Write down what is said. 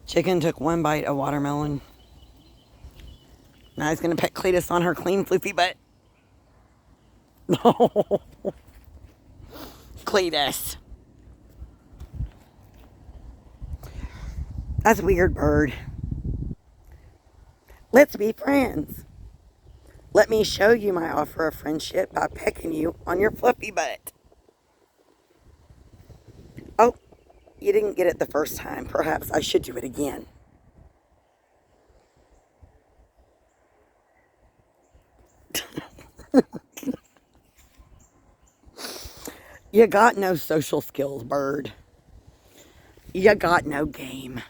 Chicken took one bite of watermelon. Now he's going to pet Cleotis on her clean, floofy butt. No. Cleotis. That's a weird bird. Let's be friends. Let me show you my offer of friendship by pecking you on your fluffy butt. Oh, you didn't get it the first time. Perhaps I should do it again. You got no social skills, bird. You got no game.